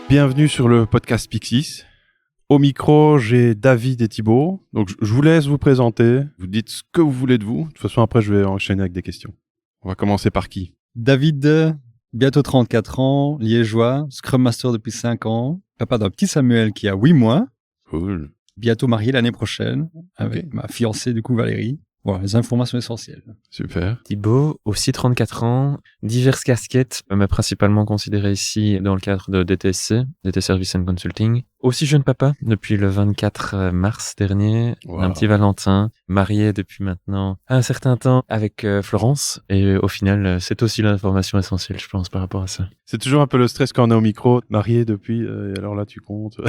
Bienvenue sur le podcast Pixis. Au micro, j'ai David et Thibaut. Donc, je vous laisse vous présenter. Vous dites ce que vous voulez de vous. De toute façon, après, je vais enchaîner avec des questions. On va commencer par qui ? David, bientôt 34 ans, liégeois, Scrum Master depuis 5 ans, papa d'un petit Samuel qui a 8 mois, Cool. bientôt marié l'année prochaine avec ma fiancée du coup Valérie. Voilà, les informations essentielles. Super. Thibaut, aussi 34 ans, diverses casquettes, mais principalement considéré ici dans le cadre de DTSC, DT Service and Consulting. Aussi jeune papa depuis le 24 mars dernier, Wow. un petit Valentin, marié depuis maintenant un certain temps avec Florence. Et au final, c'est aussi l'information essentielle, je pense, par rapport à ça. C'est toujours un peu le stress quand on est au micro. Marié depuis, et alors là, tu comptes.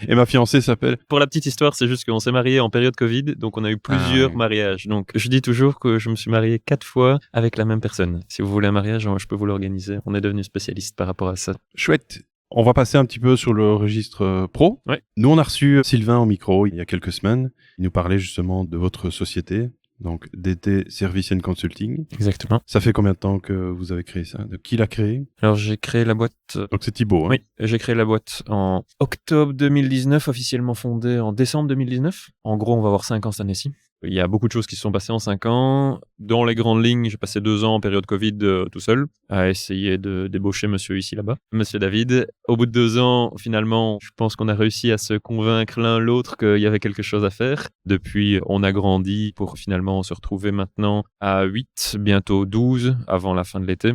Et ma fiancée s'appelle... Pour la petite histoire, c'est juste qu'on s'est marié en période Covid, donc on a eu plusieurs oui. mariages. Donc je dis toujours que je me suis marié 4 fois avec la même personne. Si vous voulez un mariage, je peux vous l'organiser. On est devenu spécialiste par rapport à ça. Chouette. On va passer un petit peu sur le registre pro. Ouais. Nous, on a reçu Sylvain au micro il y a quelques semaines. Il nous parlait justement de votre société, donc DT Service and Consulting. Exactement. Ça fait combien de temps que vous avez créé ça ? De qui l'a créé ? Alors j'ai créé la boîte... Donc c'est Thibaut. Hein ? Oui, j'ai créé la boîte en octobre 2019, officiellement fondée en décembre 2019. En gros, on va avoir 5 ans cette année-ci. Il y a beaucoup de choses qui se sont passées en 5 ans. Dans les grandes lignes, j'ai passé 2 ans en période Covid tout seul à essayer de débaucher monsieur ici là-bas, monsieur David. Au bout de 2 ans, finalement, je pense qu'on a réussi à se convaincre l'un l'autre qu'il y avait quelque chose à faire. Depuis, on a grandi pour finalement se retrouver maintenant à 8, bientôt 12 avant la fin de l'été.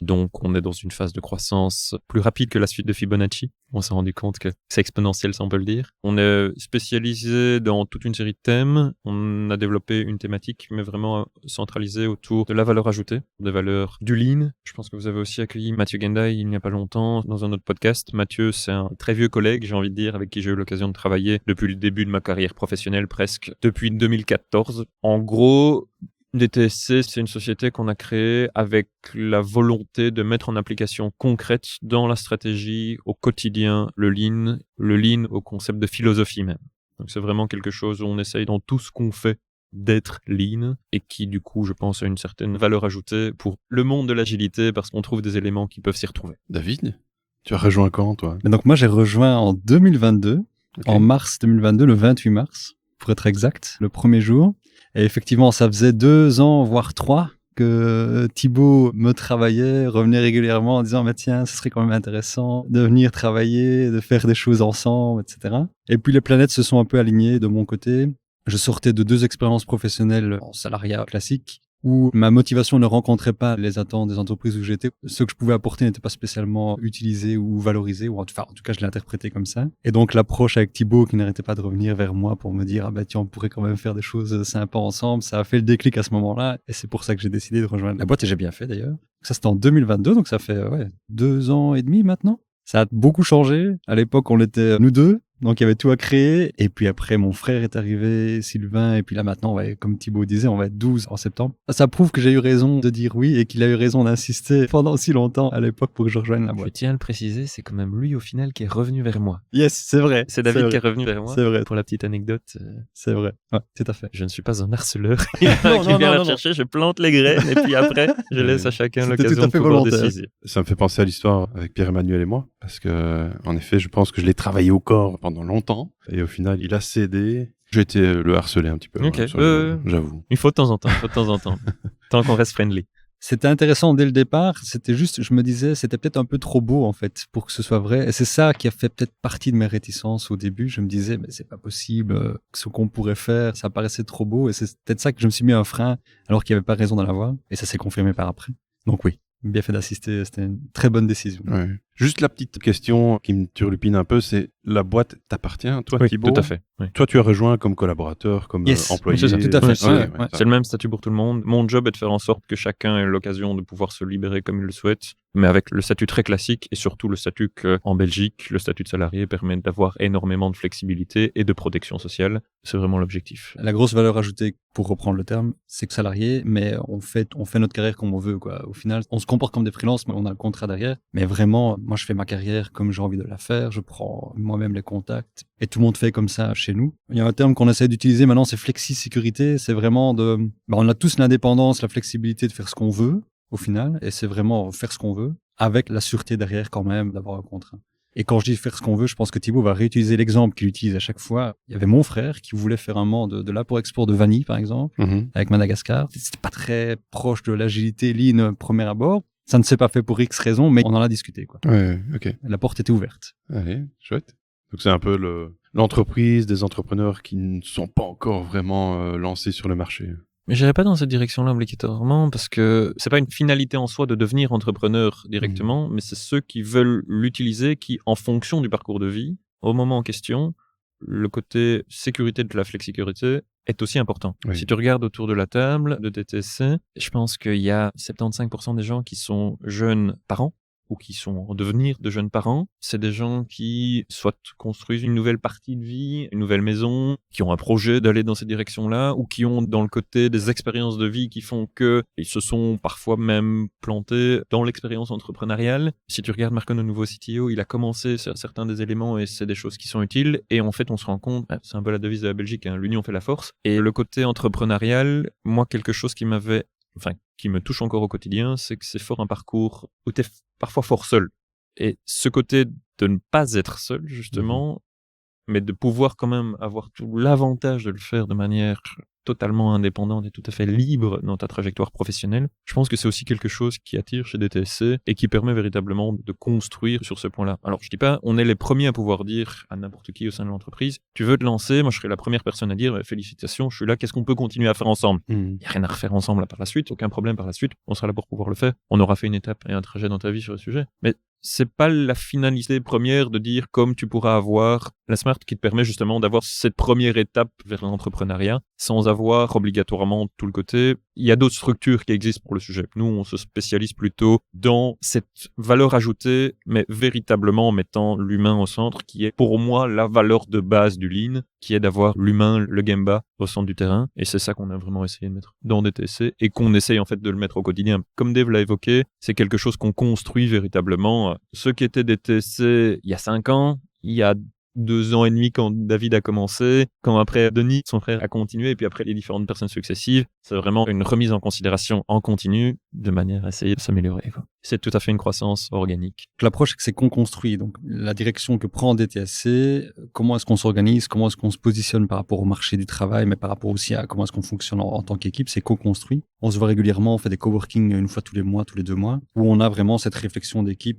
Donc, on est dans une phase de croissance plus rapide que la suite de Fibonacci. On s'est rendu compte que c'est exponentiel, ça on peut le dire. On est spécialisé dans toute une série de thèmes. On a développé une thématique, mais vraiment centralisée autour de la valeur ajoutée, des valeurs du lean. Je pense que vous avez aussi accueilli Mathieu Gendai il n'y a pas longtemps dans un autre podcast. Mathieu, c'est un très vieux collègue, j'ai envie de dire, avec qui j'ai eu l'occasion de travailler depuis le début de ma carrière professionnelle, presque depuis 2014. En gros, DTSC, c'est une société qu'on a créée avec la volonté de mettre en application concrète dans la stratégie au quotidien le lean au concept de philosophie même. Donc c'est vraiment quelque chose où on essaye dans tout ce qu'on fait d'être lean et qui du coup je pense a une certaine valeur ajoutée pour le monde de l'agilité parce qu'on trouve des éléments qui peuvent s'y retrouver. David, tu as rejoint quand, toi ? Mais donc moi j'ai rejoint en 2022, Ok. en mars 2022, le 28 mars, pour être exact, le premier jour. Et effectivement, ça faisait 2 ans, voire 3, que Thibaut me travaillait, revenait régulièrement en disant « Mais tiens, ce serait quand même intéressant de venir travailler, de faire des choses ensemble, etc. » Et puis les planètes se sont un peu alignées de mon côté. Je sortais de 2 expériences professionnelles en salariat classique, où ma motivation ne rencontrait pas les attentes des entreprises où j'étais. Ce que je pouvais apporter n'était pas spécialement utilisé ou valorisé, ou en tout cas, je l'ai interprété comme ça. Et donc, l'approche avec Thibaut, qui n'arrêtait pas de revenir vers moi pour me dire « Ah bah tiens, on pourrait quand même faire des choses sympas ensemble », ça a fait le déclic à ce moment-là, et c'est pour ça que j'ai décidé de rejoindre la boîte, et j'ai bien fait d'ailleurs. Ça, c'était en 2022, donc ça fait 2 ans et demi maintenant. Ça a beaucoup changé. À l'époque, on était nous 2. Donc, il y avait tout à créer. Et puis après, mon frère est arrivé, Sylvain. Et puis là, maintenant, comme Thibaut disait, on va être 12 en septembre. Ça prouve que j'ai eu raison de dire oui et qu'il a eu raison d'insister pendant si longtemps à l'époque pour que je rejoigne la Je boîte. tiens à le préciser, c'est quand même lui au final qui est revenu vers moi. Yes, c'est vrai. C'est David vrai. qui est revenu vers moi. C'est vrai. Pour la petite anecdote, C'est vrai. Ouais, tout à fait. je ne suis pas un harceleur Non, qui non, vient non, la non. chercher, je plante les graines et puis après, je laisse à chacun C'était l'occasion tout à de fait pouvoir volontaire. décider. Ça me fait penser à l'histoire avec Pierre-Emmanuel et moi, parce que, en effet, je pense que je l'ai travaillé au corps pendant longtemps, et au final, il a cédé. J'ai été le harceler un petit peu, Ok. sur le jeu, j'avoue. Il faut de temps en temps, tant qu'on reste friendly. C'était intéressant dès le départ. C'était juste, je me disais, c'était peut-être un peu trop beau, en fait, pour que ce soit vrai. Et c'est ça qui a fait peut-être partie de mes réticences au début. Je me disais, mais c'est pas possible. Ce qu'on pourrait faire, ça paraissait trop beau. Et c'est peut-être ça que je me suis mis un frein, alors qu'il n'y avait pas raison d'en avoir. Et ça s'est confirmé par après. Donc oui, bien fait d'assister. C'était une très bonne décision. Ouais. Juste la petite question qui me turlupine un peu, c'est la boîte t'appartient, toi, Oui, Thibaut ? tout à fait. Oui. Toi, tu as rejoint comme collaborateur, comme Yes. employé. C'est ça, tout à fait. Ouais, Ouais, ouais. ça. C'est le même statut pour tout le monde. Mon job est de faire en sorte que chacun ait l'occasion de pouvoir se libérer comme il le souhaite, mais avec le statut très classique et surtout le statut qu'en Belgique, le statut de salarié permet d'avoir énormément de flexibilité et de protection sociale. C'est vraiment l'objectif. La grosse valeur ajoutée, pour reprendre le terme, c'est que salarié, mais on fait notre carrière comme on veut, quoi. Au final, on se comporte comme des freelances, mais on a le contrat derrière. Mais vraiment, moi, je fais ma carrière comme j'ai envie de la faire. Je prends moi-même les contacts et tout le monde fait comme ça chez nous. Il y a un terme qu'on essaie d'utiliser maintenant, c'est flexi-sécurité. C'est vraiment on a tous l'indépendance, la flexibilité de faire ce qu'on veut au final, et c'est vraiment faire ce qu'on veut. avec la sûreté derrière quand même d'avoir un contrat. Et quand je dis faire ce qu'on veut, je pense que Thibaut va réutiliser l'exemple qu'il utilise à chaque fois. Il y avait mon frère qui voulait faire un mand de l'apport-export de vanille, par exemple, avec Madagascar. C'était pas très proche de l'agilité lean premier abord. Ça ne s'est pas fait pour X raisons, mais on en a discuté, quoi. Ouais, ok. La porte était ouverte. Allez, chouette. Donc c'est un peu l'entreprise des entrepreneurs qui ne sont pas encore vraiment lancés sur le marché. Mais j'irai pas dans cette direction-là obligatoirement parce que c'est pas une finalité en soi de devenir entrepreneur directement, mais c'est ceux qui veulent l'utiliser qui, en fonction du parcours de vie, au moment en question, le côté sécurité de la flexicurité est aussi important. Oui. Si tu regardes autour de la table de TTC, je pense qu'il y a 75% des gens qui sont jeunes parents ou qui sont en devenir de jeunes parents. C'est des gens qui soit construisent une nouvelle partie de vie, une nouvelle maison, qui ont un projet d'aller dans cette direction-là, ou qui ont dans le côté des expériences de vie qui font que ils se sont parfois même plantés dans l'expérience entrepreneuriale. Si tu regardes Marco, notre nouveau CTO, il a commencé sur certains des éléments et c'est des choses qui sont utiles. Et en fait, on se rend compte, c'est un peu la devise de la Belgique, hein, l'union fait la force. Et le côté entrepreneurial, moi, quelque chose qui me touche encore au quotidien, c'est que c'est fort un parcours où t'es parfois fort seul. Et ce côté de ne pas être seul, justement, mais de pouvoir quand même avoir tout l'avantage de le faire de manière totalement indépendante et tout à fait libre dans ta trajectoire professionnelle, je pense que c'est aussi quelque chose qui attire chez DTSC et qui permet véritablement de construire sur ce point-là. Alors, je dis pas, on est les premiers à pouvoir dire à n'importe qui au sein de l'entreprise, tu veux te lancer, moi je serai la première personne à dire, félicitations, je suis là, qu'est-ce qu'on peut continuer à faire ensemble? Il n'y a rien à refaire ensemble là, par la suite, aucun problème par la suite, on sera là pour pouvoir le faire. On aura fait une étape et un trajet dans ta vie sur le sujet. Mais c'est pas la finalité première de dire comme tu pourras avoir la Smart qui te permet justement d'avoir cette première étape vers l'entrepreneuriat sans avoir obligatoirement tout le côté. Il y a d'autres structures qui existent pour le sujet. Nous, on se spécialise plutôt dans cette valeur ajoutée, mais véritablement en mettant l'humain au centre, qui est pour moi la valeur de base du Lean, qui est d'avoir l'humain, le Gemba au centre du terrain. Et c'est ça qu'on a vraiment essayé de mettre dans DTC et qu'on essaye en fait de le mettre au quotidien. Comme Dave l'a évoqué, c'est quelque chose qu'on construit véritablement. Ceux qui étaient DTC il y a 5 ans, il y a 2 ans et demi quand David a commencé, quand après Denis, son frère, a continué, et puis après les différentes personnes successives, c'est vraiment une remise en considération en continu de manière à essayer de s'améliorer, quoi. C'est tout à fait une croissance organique. L'approche, c'est qu'on construit. Donc, la direction que prend DTSC, comment est-ce qu'on s'organise, comment est-ce qu'on se positionne par rapport au marché du travail, mais par rapport aussi à comment est-ce qu'on fonctionne en tant qu'équipe, c'est co-construit. On se voit régulièrement, on fait des coworking une fois tous les mois, tous les 2 mois, où on a vraiment cette réflexion d'équipe.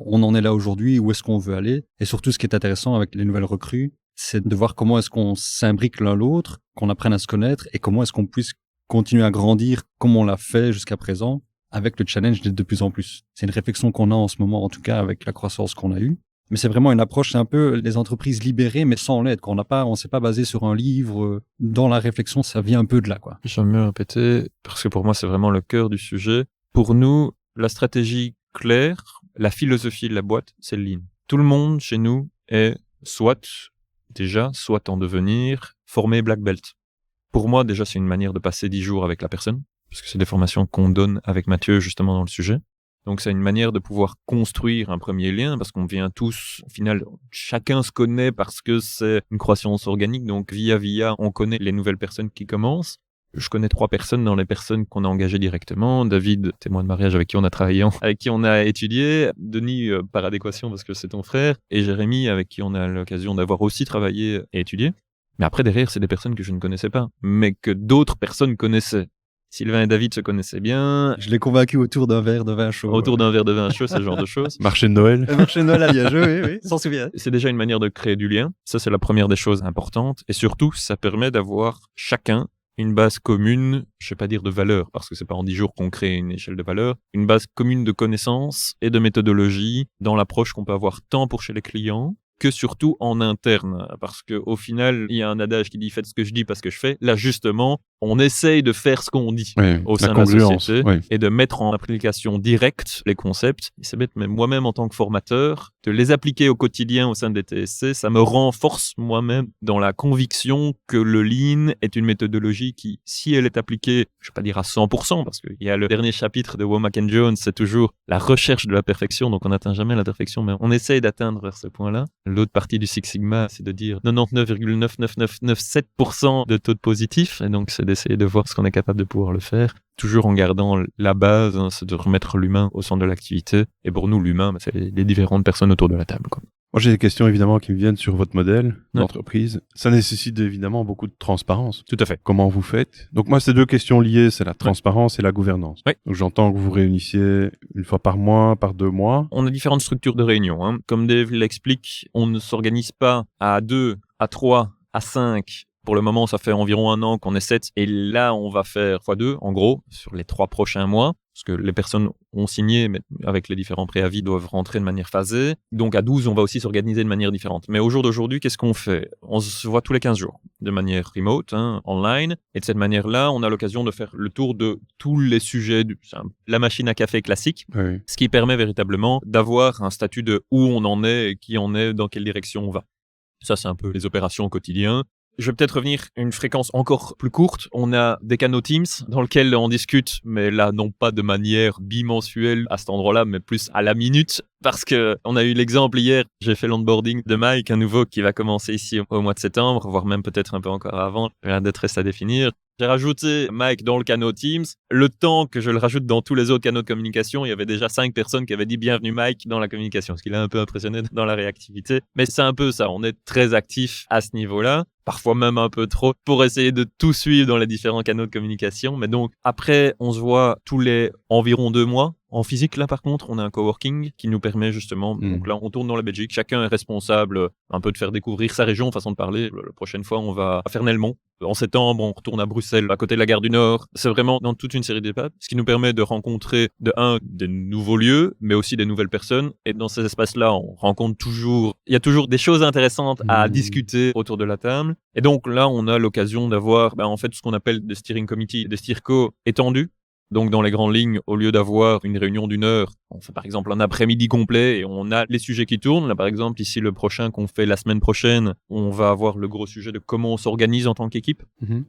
On en est là aujourd'hui, où est-ce qu'on veut aller? Et surtout, ce qui est intéressant avec les nouvelles recrues, c'est de voir comment est-ce qu'on s'imbrique l'un l'autre, qu'on apprenne à se connaître et comment est-ce qu'on puisse continuer à grandir comme on l'a fait jusqu'à présent, avec le challenge d'être de plus en plus. C'est une réflexion qu'on a en ce moment, en tout cas avec la croissance qu'on a eue. Mais c'est vraiment une approche, c'est un peu les entreprises libérées, mais sans l'aide. On s'est pas basé sur un livre. Dans la réflexion, ça vient un peu de là, quoi. J'aime mieux répéter, parce que pour moi, c'est vraiment le cœur du sujet. Pour nous, la stratégie claire, la philosophie de la boîte, c'est le Lean. Tout le monde chez nous est soit en devenir, formé Black Belt. Pour moi, déjà, c'est une manière de passer 10 jours avec la personne, parce que c'est des formations qu'on donne avec Mathieu, justement, dans le sujet. Donc, c'est une manière de pouvoir construire un premier lien, parce qu'on vient tous, au final, chacun se connaît parce que c'est une croissance organique, donc via, on connaît les nouvelles personnes qui commencent. Je connais 3 personnes dans les personnes qu'on a engagées directement. David, témoin de mariage avec qui on a travaillé, avec qui on a étudié. Denis, par adéquation parce que c'est ton frère. Et Jérémy, avec qui on a l'occasion d'avoir aussi travaillé et étudié. Mais après, derrière, c'est des personnes que je ne connaissais pas, mais que d'autres personnes connaissaient. Sylvain et David se connaissaient bien. Je l'ai convaincu autour d'un verre de vin chaud. Autour d'un verre de vin chaud, c'est ce genre de choses. Marché de Noël. Le marché de Noël à Liège, oui, s'en souvient. C'est déjà une manière de créer du lien. Ça, c'est la première des choses importantes. Et surtout, ça permet d'avoir chacun une base commune, je vais pas dire de valeur, parce que c'est pas en 10 jours qu'on crée une échelle de valeur, une base commune de connaissances et de méthodologie dans l'approche qu'on peut avoir tant pour chez les clients que surtout en interne. Parce que au final, il y a un adage qui dit « faites ce que je dis parce que je fais ». Là, justement, on essaye de faire ce qu'on dit au sein de la société et de mettre en application directe les concepts. Et c'est bête, mais moi-même, en tant que formateur, de les appliquer au quotidien au sein des TSC, ça me renforce moi-même dans la conviction que le Lean est une méthodologie qui, si elle est appliquée, je vais pas dire à 100%, parce qu'il y a le dernier chapitre de Womack & Jones, c'est toujours la recherche de la perfection, donc on n'atteint jamais la perfection, mais on essaye d'atteindre vers ce point-là. L'autre partie du Six Sigma, c'est de dire 99,99997% de taux de positif, et donc c'est d'essayer de voir ce qu'on est capable de pouvoir le faire. Toujours en gardant la base, hein, c'est de remettre l'humain au centre de l'activité. Et pour nous, l'humain, c'est les différentes personnes autour de la table, quoi. Moi, j'ai des questions évidemment qui me viennent sur votre modèle d'entreprise. Ça nécessite évidemment beaucoup de transparence. Tout à fait. Comment vous faites? Donc moi, c'est 2 questions liées, c'est la transparence et la gouvernance. Oui. Donc j'entends que vous vous réunissiez une fois par mois, par 2 mois. On a différentes structures de réunion, hein. Comme Dave l'explique, on ne s'organise pas à 2, à 3, à 5. Pour le moment, ça fait environ 1 an qu'on est 7. Et là, on va faire x2, en gros, sur les 3 prochains mois. Parce que les personnes ont signé, mais avec les différents préavis, doivent rentrer de manière phasée. Donc à 12, on va aussi s'organiser de manière différente. Mais au jour d'aujourd'hui, qu'est-ce qu'on fait? On se voit tous les 15 jours, de manière remote, hein, online. Et de cette manière-là, on a l'occasion de faire le tour de tous les sujets, la machine à café classique. Oui. Ce qui permet véritablement d'avoir un statut de où on en est et qui en est, dans quelle direction on va. Ça, c'est un peu les opérations au quotidien. Je vais peut-être revenir à une fréquence encore plus courte. On a des canaux Teams dans lesquels on discute, mais là, non pas de manière bimensuelle à cet endroit-là, mais plus à la minute. Parce que on a eu l'exemple hier, j'ai fait l'onboarding de Mike, un nouveau qui va commencer ici au mois de septembre, voire même peut-être un peu encore avant. Il y a d'être reste à définir. J'ai rajouté Mike dans le canal Teams. Le temps que je le rajoute dans tous les autres canaux de communication, il y avait déjà 5 personnes qui avaient dit bienvenue Mike dans la communication, ce qui l'a un peu impressionné dans la réactivité. Mais c'est un peu ça, on est très actif à ce niveau-là, parfois même un peu trop, pour essayer de tout suivre dans les différents canaux de communication. Mais donc après, on se voit tous les environ 2 mois. En physique, là, par contre, on a un coworking qui nous permet justement, donc là, on tourne dans la Belgique. Chacun est responsable un peu de faire découvrir sa région, façon de parler. La prochaine fois, on va à Fernelmont. En septembre, on retourne à Bruxelles, à côté de la gare du Nord. C'est vraiment dans toute une série d'étapes, ce qui nous permet de rencontrer, des nouveaux lieux, mais aussi des nouvelles personnes. Et dans ces espaces-là, on rencontre toujours, il y a toujours des choses intéressantes à discuter autour de la table. Et donc là, on a l'occasion d'avoir, en fait, ce qu'on appelle des steering committee, des steerco étendus. Donc, dans les grandes lignes, au lieu d'avoir une réunion d'1 heure, on fait par exemple un après-midi complet et on a les sujets qui tournent. Là, par exemple, ici, le prochain qu'on fait la semaine prochaine, on va avoir le gros sujet de comment on s'organise en tant qu'équipe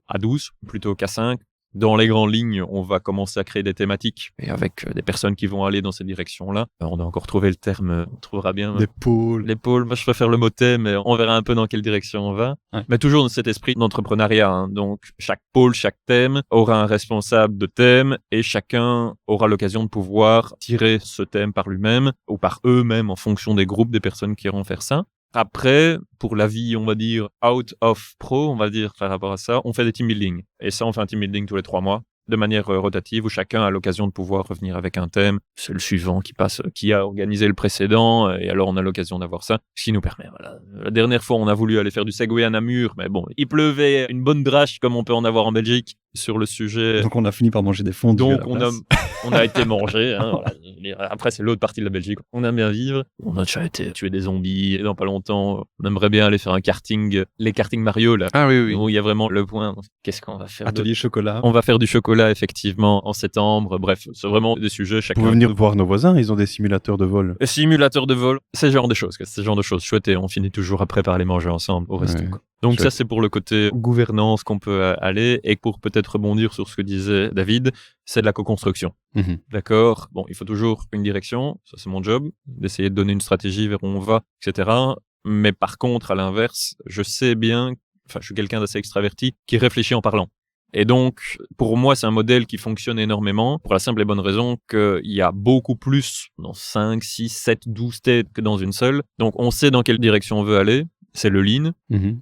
à 12 plutôt qu'à 5. Dans les grandes lignes, on va commencer à créer des thématiques et avec des personnes qui vont aller dans cette direction-là. On a encore trouvé le terme, on trouvera bien. Des pôles. Les pôles, moi je préfère le mot thème, mais on verra un peu dans quelle direction on va. Ouais. Mais toujours dans cet esprit d'entrepreneuriat, hein. Donc chaque pôle, chaque thème aura un responsable de thème et chacun aura l'occasion de pouvoir tirer ce thème par lui-même ou par eux-mêmes en fonction des groupes des personnes qui iront faire ça. Après, pour la vie, on va dire, out of pro, on va dire, par rapport à ça, on fait des team building. Et ça, on fait un team building tous les 3 mois, de manière rotative, où chacun a l'occasion de pouvoir revenir avec un thème. C'est le suivant qui passe, qui a organisé le précédent, et alors on a l'occasion d'avoir ça, ce qui nous permet, voilà. La dernière fois, on a voulu aller faire du Segway à Namur, mais bon, il pleuvait une bonne drache, comme on peut en avoir en Belgique, sur le sujet. Donc on a fini par manger des fondus. Donc on a été mangé. Hein, voilà. Après, c'est l'autre partie de la Belgique. On aime bien vivre. On a déjà été tuer des zombies. Et dans pas longtemps, on aimerait bien aller faire un karting, les karting Mario là. Ah oui. Où il y a vraiment le point. Qu'est-ce qu'on va faire? Atelier chocolat. On va faire du chocolat effectivement en septembre. Bref, c'est vraiment des sujets. Vous pouvez venir voir nos voisins. Ils ont des simulateurs de vol. Simulateurs de vol, c'est ce genre de choses. C'est ce genre de choses chouettes et on finit toujours après par les manger ensemble au resto. Ouais. Donc Chouette. ça, c'est pour le côté gouvernance qu'on peut aller. Et pour peut-être rebondir sur ce que disait David, c'est de la co-construction. D'accord? Bon, il faut toujours une direction. Ça, c'est mon job. D'essayer de donner une stratégie vers où on va, etc. Mais par contre, à l'inverse, je sais bien, je suis quelqu'un d'assez extraverti qui réfléchit en parlant. Et donc, pour moi, c'est un modèle qui fonctionne énormément pour la simple et bonne raison qu'il y a beaucoup plus dans 5, 6, 7, 12 têtes que dans une seule. Donc, on sait dans quelle direction on veut aller. C'est le lean.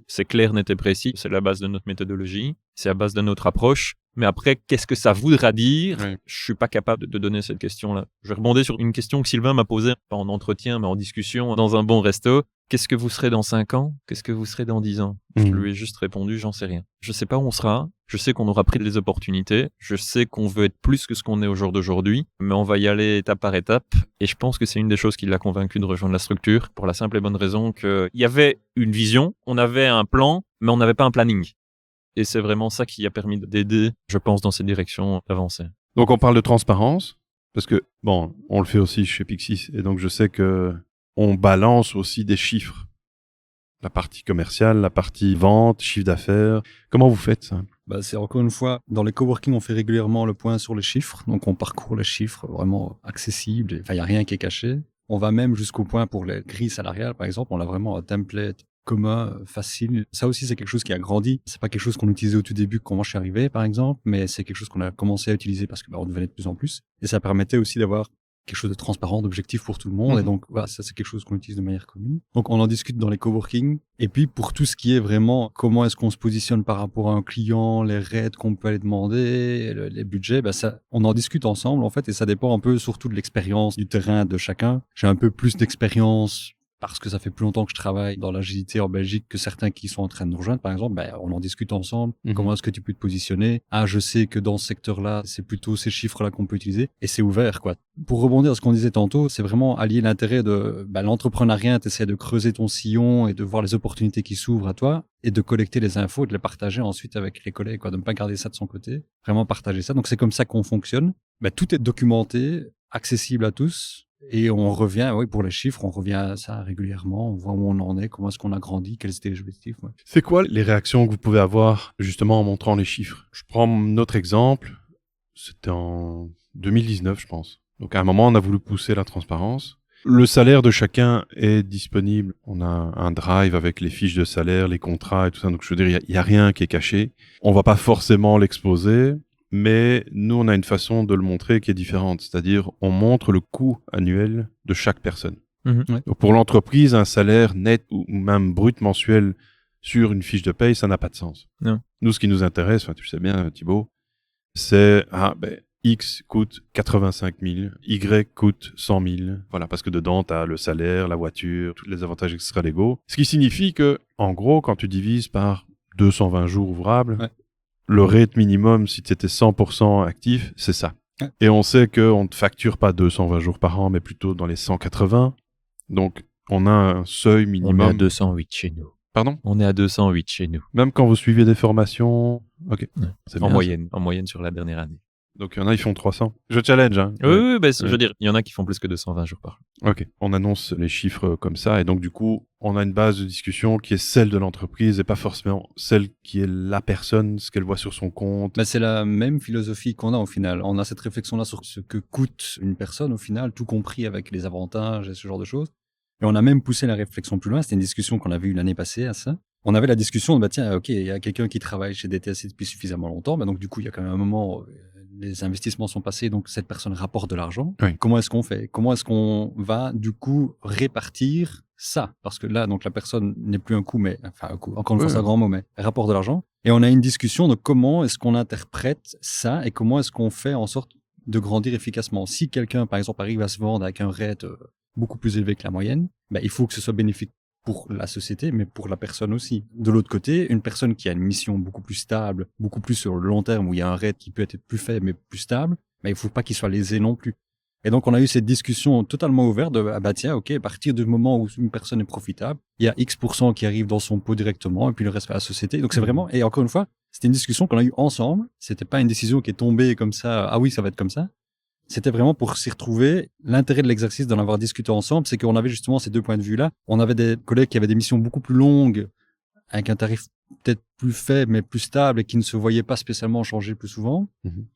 C'est clair, net et précis. C'est la base de notre méthodologie. C'est la base de notre approche. Mais après, qu'est-ce que ça voudra dire? Je suis pas capable de donner cette question-là. Je vais rebondir sur une question que Sylvain m'a posée, pas en entretien, mais en discussion, dans un bon resto. Qu'est-ce que vous serez dans 5 ans? Qu'est-ce que vous serez dans 10 ans? Je lui ai juste répondu, j'en sais rien. Je sais pas où on sera. Je sais qu'on aura pris des opportunités. Je sais qu'on veut être plus que ce qu'on est au jour d'aujourd'hui. Mais on va y aller étape par étape. Et je pense que c'est une des choses qui l'a convaincu de rejoindre la structure pour la simple et bonne raison qu'il y avait une vision, on avait un plan, mais on n'avait pas un planning. Et c'est vraiment ça qui a permis d'aider, je pense, dans cette direction d'avancer. Donc on parle de transparence, parce que, bon, on le fait aussi chez Pixis, et donc je sais que on balance aussi des chiffres. La partie commerciale, la partie vente, chiffre d'affaires. Comment vous faites ça? C'est encore une fois, dans les coworking, on fait régulièrement le point sur les chiffres. Donc on parcourt les chiffres vraiment accessibles. Enfin, il n'y a rien qui est caché. On va même jusqu'au point pour les grilles salariales, par exemple. On a vraiment un template commun, facile. Ça aussi, c'est quelque chose qui a grandi. C'est pas quelque chose qu'on utilisait au tout début quand moi je suis arrivé, par exemple, mais c'est quelque chose qu'on a commencé à utiliser parce que on devenait de plus en plus. Et ça permettait aussi d'avoir quelque chose de transparent, d'objectif pour tout le monde. Et donc, voilà, ça, c'est quelque chose qu'on utilise de manière commune. Donc, on en discute dans les coworking. Et puis, pour tout ce qui est vraiment comment est-ce qu'on se positionne par rapport à un client, les rates qu'on peut aller demander, les budgets, ça, on en discute ensemble, en fait. Et ça dépend un peu surtout de l'expérience du terrain de chacun. J'ai un peu plus d'expérience parce que ça fait plus longtemps que je travaille dans l'agilité en Belgique que certains qui sont en train de nous rejoindre, par exemple. On en discute ensemble. Comment est-ce que tu peux te positionner? Ah, je sais que dans ce secteur-là, c'est plutôt ces chiffres-là qu'on peut utiliser. Et c'est ouvert, quoi. Pour rebondir à ce qu'on disait tantôt, c'est vraiment allier l'intérêt de l'entrepreneuriat. Tu essaies de creuser ton sillon et de voir les opportunités qui s'ouvrent à toi et de collecter les infos et de les partager ensuite avec les collègues, quoi. De ne pas garder ça de son côté. Vraiment partager ça. Donc, c'est comme ça qu'on fonctionne. Tout est documenté, accessible à tous. Et on revient, oui, pour les chiffres, on revient à ça régulièrement. On voit où on en est, comment est-ce qu'on a grandi, quels étaient les objectifs. Ouais. C'est quoi les réactions que vous pouvez avoir justement en montrant les chiffres? Je prends notre exemple. C'était en 2019, je pense. Donc à un moment, on a voulu pousser la transparence. Le salaire de chacun est disponible. On a un drive avec les fiches de salaire, les contrats et tout ça. Donc je veux dire, il y a rien qui est caché. On va pas forcément l'exposer. Mais nous, on a une façon de le montrer qui est différente. C'est-à-dire, on montre le coût annuel de chaque personne. Ouais. Donc pour l'entreprise, un salaire net ou même brut mensuel sur une fiche de paye, ça n'a pas de sens. Non. Nous, ce qui nous intéresse, tu sais bien, Thibaut, c'est X coûte 85 000, Y coûte 100 000. Voilà, parce que dedans, tu as le salaire, la voiture, tous les avantages extra-légaux. Ce qui signifie que, en gros, quand tu divises par 220 jours ouvrables, ouais. Le rate minimum, si tu étais 100% actif, c'est ça. Ouais. Et on sait qu'on ne te facture pas 220 jours par an, mais plutôt dans les 180. Donc, on a un seuil minimum. On est à 208 chez nous. Pardon? On est à 208 chez nous. Même quand vous suivez des formations? Ok. Ouais. C'est en bien, moyenne sur la dernière année. Donc, il y en a, ils font 300. Je challenge, hein. Oui, je veux dire, il y en a qui font plus que 220 jours par an. Ok. On annonce les chiffres comme ça. Et donc, du coup, on a une base de discussion qui est celle de l'entreprise et pas forcément celle qui est la personne, ce qu'elle voit sur son compte. C'est la même philosophie qu'on a au final. On a cette réflexion-là sur ce que coûte une personne au final, tout compris avec les avantages et ce genre de choses. Et on a même poussé la réflexion plus loin. C'était une discussion qu'on avait eue l'année passée à ça. On avait la discussion, tiens, ok, il y a quelqu'un qui travaille chez DTSC depuis suffisamment longtemps. Donc, du coup, il y a quand même un moment... les investissements sont passés, donc cette personne rapporte de l'argent. Oui. Comment est-ce qu'on fait? Comment est-ce qu'on va, du coup, répartir ça? Parce que là, donc, la personne n'est plus un coût, mais, enfin, un coût, encore une fois, c'est un grand mot, mais elle rapporte de l'argent. Et on a une discussion de comment est-ce qu'on interprète ça et comment est-ce qu'on fait en sorte de grandir efficacement. Si quelqu'un, par exemple, arrive à se vendre avec un rate beaucoup plus élevé que la moyenne, il faut que ce soit bénéfique pour la société, mais pour la personne aussi. De l'autre côté, une personne qui a une mission beaucoup plus stable, beaucoup plus sur le long terme, où il y a un rate qui peut être plus faible, mais plus stable, il faut pas qu'il soit lésé non plus. Et donc, on a eu cette discussion totalement ouverte de, tiens, ok, à partir du moment où une personne est profitable, il y a X% qui arrive dans son pot directement, et puis le reste à la société. Donc, c'est vraiment, et encore une fois, c'était une discussion qu'on a eue ensemble. C'était pas une décision qui est tombée comme ça, ah oui, ça va être comme ça. C'était vraiment pour s'y retrouver. L'intérêt de l'exercice d'en avoir discuté ensemble, c'est qu'on avait justement ces deux points de vue-là. On avait des collègues qui avaient des missions beaucoup plus longues, avec un tarif peut-être plus faible, mais plus stable, et qui ne se voyaient pas spécialement changer plus souvent.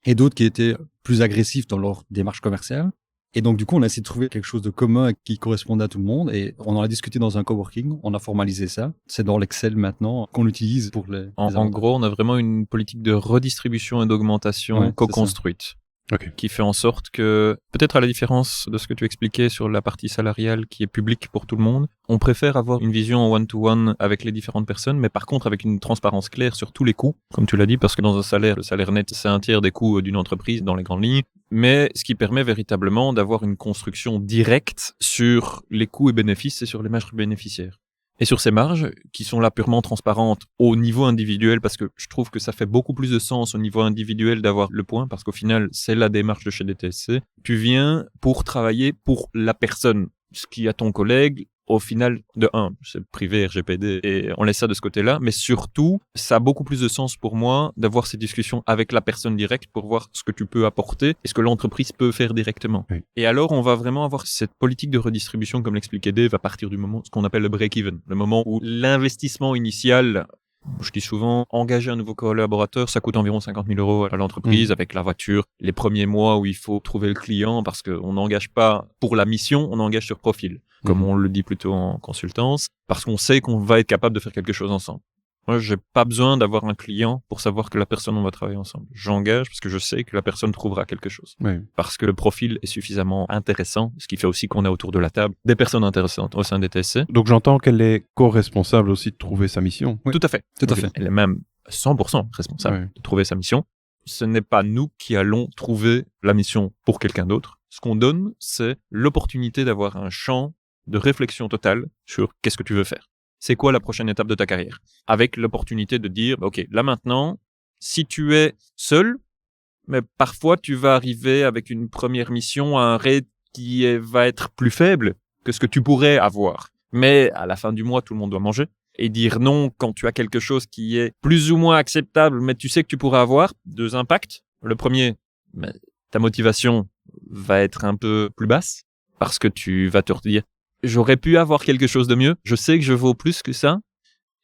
Et d'autres qui étaient plus agressifs dans leur démarche commerciale. Et donc, du coup, on a essayé de trouver quelque chose de commun qui correspondait à tout le monde. Et on en a discuté dans un coworking. On a formalisé ça. C'est dans l'Excel maintenant qu'on l'utilise pour les En gros, on a vraiment une politique de redistribution et d'augmentation co-construite. Okay. Qui fait en sorte que, peut-être à la différence de ce que tu expliquais sur la partie salariale qui est publique pour tout le monde, on préfère avoir une vision en one-to-one avec les différentes personnes, mais par contre avec une transparence claire sur tous les coûts, comme tu l'as dit, parce que dans un salaire, le salaire net, c'est un tiers des coûts d'une entreprise dans les grandes lignes, mais ce qui permet véritablement d'avoir une construction directe sur les coûts et bénéfices et sur les marges bénéficiaires. Et sur ces marges, qui sont là purement transparentes au niveau individuel, parce que je trouve que ça fait beaucoup plus de sens au niveau individuel d'avoir le point, parce qu'au final, c'est la démarche de chez DTSC. Tu viens pour travailler pour la personne. Ce qui a ton collègue, au final, de c'est privé, RGPD, et on laisse ça de ce côté-là, mais surtout, ça a beaucoup plus de sens pour moi d'avoir ces discussions avec la personne directe pour voir ce que tu peux apporter et ce que l'entreprise peut faire directement. Oui. Et alors, on va vraiment avoir cette politique de redistribution, comme l'expliquait Dave, à partir du moment, ce qu'on appelle le break-even, le moment où l'investissement initial, je dis souvent, engager un nouveau collaborateur, ça coûte environ 50 000 € à l'entreprise avec la voiture, les premiers mois où il faut trouver le client parce qu'on n'engage pas pour la mission, on engage sur profil. comme on le dit plutôt en consultance, parce qu'on sait qu'on va être capable de faire quelque chose ensemble. Moi, j'ai pas besoin d'avoir un client pour savoir que la personne, on va travailler ensemble. J'engage parce que je sais que la personne trouvera quelque chose. Oui. Parce que le profil est suffisamment intéressant, ce qui fait aussi qu'on a autour de la table des personnes intéressantes au sein des TSC. Donc j'entends qu'elle est co-responsable aussi de trouver sa mission. Oui. Tout à fait. Tout à fait. Elle est même 100% responsable Ouais. de trouver sa mission. Ce n'est pas nous qui allons trouver la mission pour quelqu'un d'autre. Ce qu'on donne, c'est l'opportunité d'avoir un champ de réflexion totale sur qu'est-ce que tu veux faire. C'est quoi la prochaine étape de ta carrière? Avec l'opportunité de dire, OK, là maintenant, si tu es seul, mais parfois tu vas arriver avec une première mission à un rate qui va être plus faible que ce que tu pourrais avoir. Mais à la fin du mois, tout le monde doit manger. Et dire non quand tu as quelque chose qui est plus ou moins acceptable, mais tu sais que tu pourrais avoir 2 impacts. Le premier, ta motivation va être un peu plus basse parce que tu vas te dire j'aurais pu avoir quelque chose de mieux, je sais que je vaux plus que ça.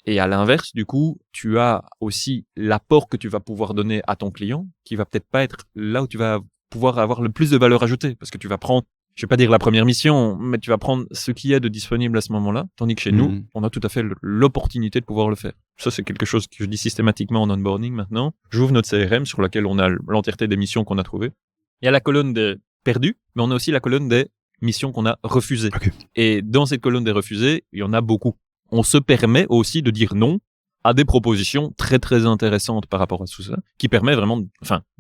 Et à l'inverse, du coup, tu as aussi l'apport que tu vas pouvoir donner à ton client qui va peut-être pas être là où tu vas pouvoir avoir le plus de valeur ajoutée parce que tu vas prendre, je vais pas dire la première mission, mais tu vas prendre ce qu'il y a de disponible à ce moment-là, tandis que chez nous, on a tout à fait l'opportunité de pouvoir le faire. Ça, c'est quelque chose que je dis systématiquement en onboarding maintenant. J'ouvre notre CRM sur laquelle on a l'entièreté des missions qu'on a trouvées. Il y a la colonne des perdus, mais on a aussi la colonne des missions qu'on a refusées. Okay. Et dans cette colonne des refusées, il y en a beaucoup. On se permet aussi de dire non à des propositions très très intéressantes par rapport à tout ça, qui permet vraiment,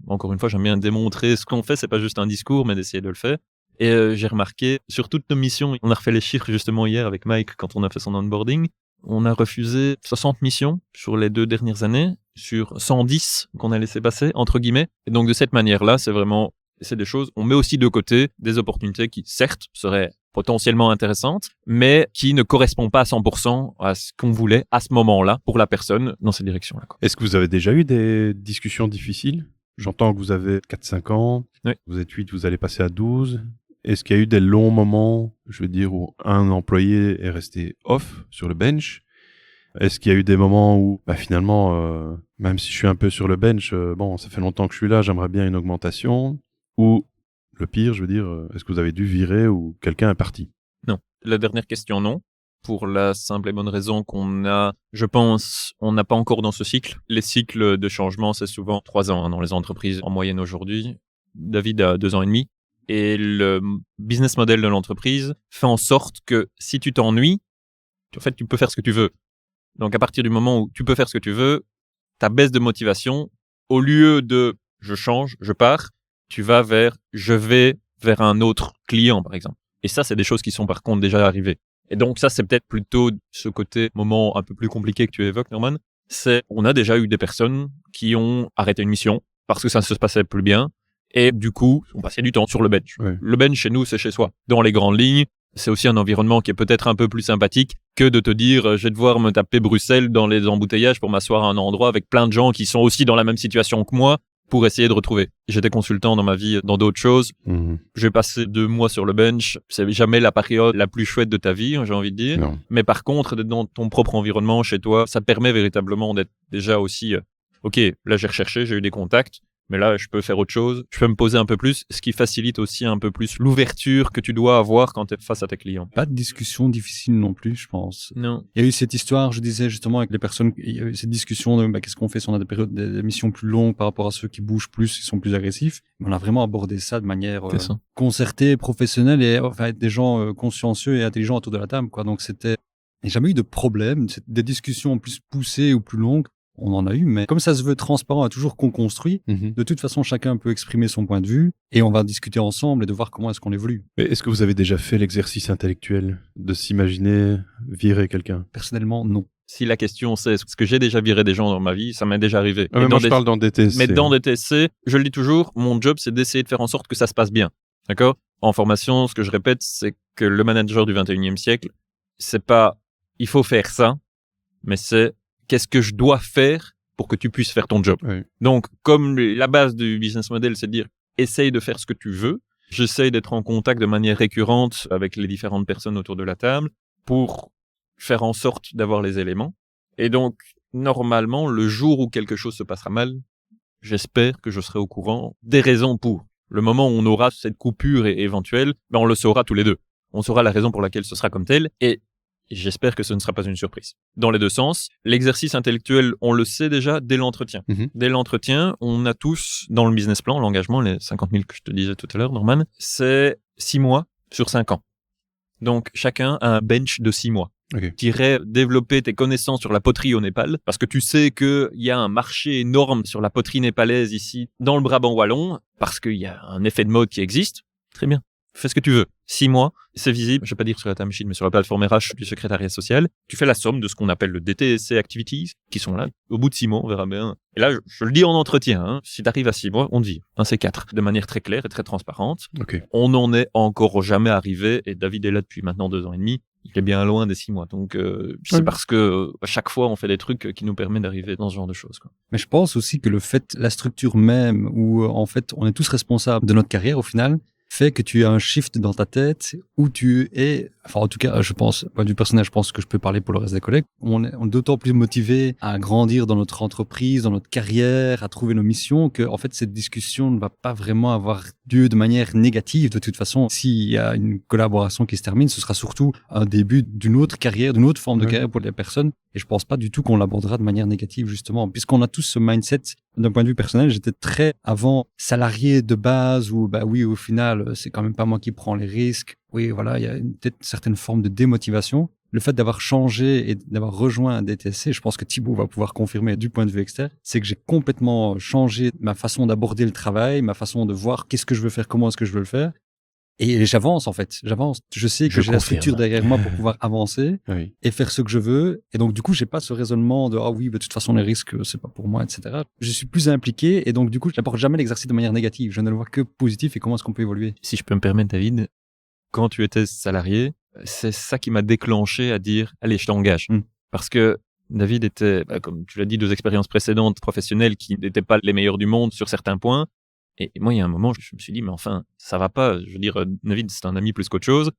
encore une fois, j'aime bien démontrer ce qu'on fait, c'est pas juste un discours, mais d'essayer de le faire. Et j'ai remarqué, sur toutes nos missions, on a refait les chiffres justement hier avec Mike quand on a fait son onboarding, on a refusé 60 missions sur les 2 dernières années, sur 110 qu'on a laissé passer, entre guillemets. Et donc de cette manière-là, c'est des choses, on met aussi de côté des opportunités qui, certes, seraient potentiellement intéressantes, mais qui ne correspondent pas à 100% à ce qu'on voulait à ce moment-là pour la personne dans cette direction-là. Est-ce que vous avez déjà eu des discussions difficiles? J'entends que vous avez 4-5 ans, oui. Vous êtes 8, vous allez passer à 12. Est-ce qu'il y a eu des longs moments, je veux dire, où un employé est resté off sur le bench? Est-ce qu'il y a eu des moments où, finalement, même si je suis un peu sur le bench, ça fait longtemps que je suis là, j'aimerais bien une augmentation? Ou, le pire, je veux dire, est-ce que vous avez dû virer ou quelqu'un est parti? Non. La dernière question, non. Pour la simple et bonne raison qu'on a, je pense, on n'a pas encore dans ce cycle. Les cycles de changement, c'est souvent 3 ans dans les entreprises en moyenne aujourd'hui. David a 2 ans et demi. Et le business model de l'entreprise fait en sorte que si tu t'ennuies, en fait, tu peux faire ce que tu veux. Donc, à partir du moment où tu peux faire ce que tu veux, ta baisse de motivation, au lieu de je change, je pars, je vais vers un autre client, par exemple. Et ça, c'est des choses qui sont par contre déjà arrivées. Et donc ça, c'est peut-être plutôt ce côté moment un peu plus compliqué que tu évoques, Norman. On a déjà eu des personnes qui ont arrêté une mission parce que ça ne se passait plus bien. Et du coup, on passait du temps sur le bench. Ouais. Le bench, chez nous, c'est chez soi. Dans les grandes lignes, c'est aussi un environnement qui est peut-être un peu plus sympathique que de te dire, je vais devoir me taper Bruxelles dans les embouteillages pour m'asseoir à un endroit avec plein de gens qui sont aussi dans la même situation que moi pour essayer de retrouver. J'étais consultant dans ma vie dans d'autres choses. J'ai passé 2 mois sur le bench. C'est jamais la période la plus chouette de ta vie, j'ai envie de dire. Non. Mais par contre, d'être dans ton propre environnement, chez toi, ça permet véritablement d'être déjà aussi, OK, là j'ai recherché, j'ai eu des contacts. Mais là, je peux faire autre chose. Je peux me poser un peu plus, ce qui facilite aussi un peu plus l'ouverture que tu dois avoir quand tu es face à tes clients. Pas de discussion difficile non plus, je pense. Non. Il y a eu cette histoire, je disais justement avec les personnes, il y a eu cette discussion de qu'est-ce qu'on fait si on a des périodes, des missions plus longues par rapport à ceux qui bougent plus, qui sont plus agressifs. Mais on a vraiment abordé ça de manière concertée, professionnelle et des gens consciencieux et intelligents autour de la table, quoi. Donc il n'y a jamais eu de problème, des discussions plus poussées ou plus longues. On en a eu, mais comme ça se veut transparent à toujours qu'on construit, de toute façon, chacun peut exprimer son point de vue et on va discuter ensemble et de voir comment est-ce qu'on évolue. Mais est-ce que vous avez déjà fait l'exercice intellectuel de s'imaginer virer quelqu'un? Personnellement, non. Si la question c'est est-ce que j'ai déjà viré des gens dans ma vie, ça m'est déjà arrivé. Mais moi, je parle dans des TSC. Mais dans des TSC, je le dis toujours, mon job, c'est d'essayer de faire en sorte que ça se passe bien. D'accord? En formation, ce que je répète, c'est que le manager du 21e siècle, c'est pas il faut faire ça, mais c'est qu'est-ce que je dois faire pour que tu puisses faire ton job. Oui. Donc, comme la base du business model, c'est de dire, essaye de faire ce que tu veux. J'essaye d'être en contact de manière récurrente avec les différentes personnes autour de la table pour faire en sorte d'avoir les éléments. Et donc, normalement, le jour où quelque chose se passera mal, j'espère que je serai au courant des raisons pour. Le moment où on aura cette coupure éventuelle, on le saura tous les deux. On saura la raison pour laquelle ce sera comme tel. Et j'espère que ce ne sera pas une surprise. Dans les deux sens, l'exercice intellectuel, on le sait déjà dès l'entretien. Dès l'entretien, on a tous, dans le business plan, l'engagement, les 50 000 que je te disais tout à l'heure, Norman, c'est 6 mois sur 5 ans. Donc, chacun a un bench de 6 mois. Ok. Tu irais développer tes connaissances sur la poterie au Népal, parce que tu sais qu'il y a un marché énorme sur la poterie népalaise ici, dans le Brabant wallon, parce qu'il y a un effet de mode qui existe. Très bien. Fais ce que tu veux. 6 mois, c'est visible, je vais pas dire sur la time machine, mais sur la plateforme RH du secrétariat social. Tu fais la somme de ce qu'on appelle le DTSC Activities, qui sont là. Au bout de 6 mois, on verra bien. Et là, je le dis en entretien, hein, si tu arrives à 6 mois, on te dit un C4, de manière très claire et très transparente. Ok. On n'en est encore jamais arrivé, et David est là depuis maintenant 2 ans et demi. Il est bien loin des 6 mois. Donc, c'est parce que à chaque fois, on fait des trucs qui nous permettent d'arriver dans ce genre de choses, quoi. Mais je pense aussi que le fait, la structure même, où en fait on est tous responsables de notre carrière au final, fait que tu as un shift dans ta tête où tu es, enfin en tout cas je pense, point de vue personnel, je pense que je peux parler pour le reste des collègues, on est d'autant plus motivé à grandir dans notre entreprise, dans notre carrière, à trouver nos missions, que en fait cette discussion ne va pas vraiment avoir lieu de manière négative. De toute façon, s'il y a une collaboration qui se termine, ce sera surtout un début d'une autre carrière, d'une autre forme de carrière pour les personnes. Et je pense pas du tout qu'on l'abordera de manière négative, justement, puisqu'on a tous ce mindset. D'un point de vue personnel, j'étais très avant salarié de base où, bah oui, au final, c'est quand même pas moi qui prends les risques. Oui, voilà, il y a peut-être une certaine forme de démotivation. Le fait d'avoir changé et d'avoir rejoint un DTSC, je pense que Thibaut va pouvoir confirmer du point de vue externe, c'est que j'ai complètement changé ma façon d'aborder le travail, ma façon de voir qu'est-ce que je veux faire, comment est-ce que je veux le faire. Et j'avance, en fait. J'avance. Je sais que j'ai la structure derrière moi pour pouvoir avancer et faire ce que je veux. Et donc, du coup, j'ai pas ce raisonnement de, ah oui, de toute façon, les risques, c'est pas pour moi, etc. Je suis plus impliqué et donc, du coup, je n'apporte jamais l'exercice de manière négative. Je ne le vois que positif et comment est-ce qu'on peut évoluer. Si je peux me permettre, David, quand tu étais salarié, c'est ça qui m'a déclenché à dire, allez, je t'engage. Parce que David était, comme tu l'as dit, 2 expériences précédentes professionnelles qui n'étaient pas les meilleures du monde sur certains points. Et moi, il y a un moment, je me suis dit, mais enfin, ça va pas. Je veux dire, David, c'est un ami plus qu'autre chose.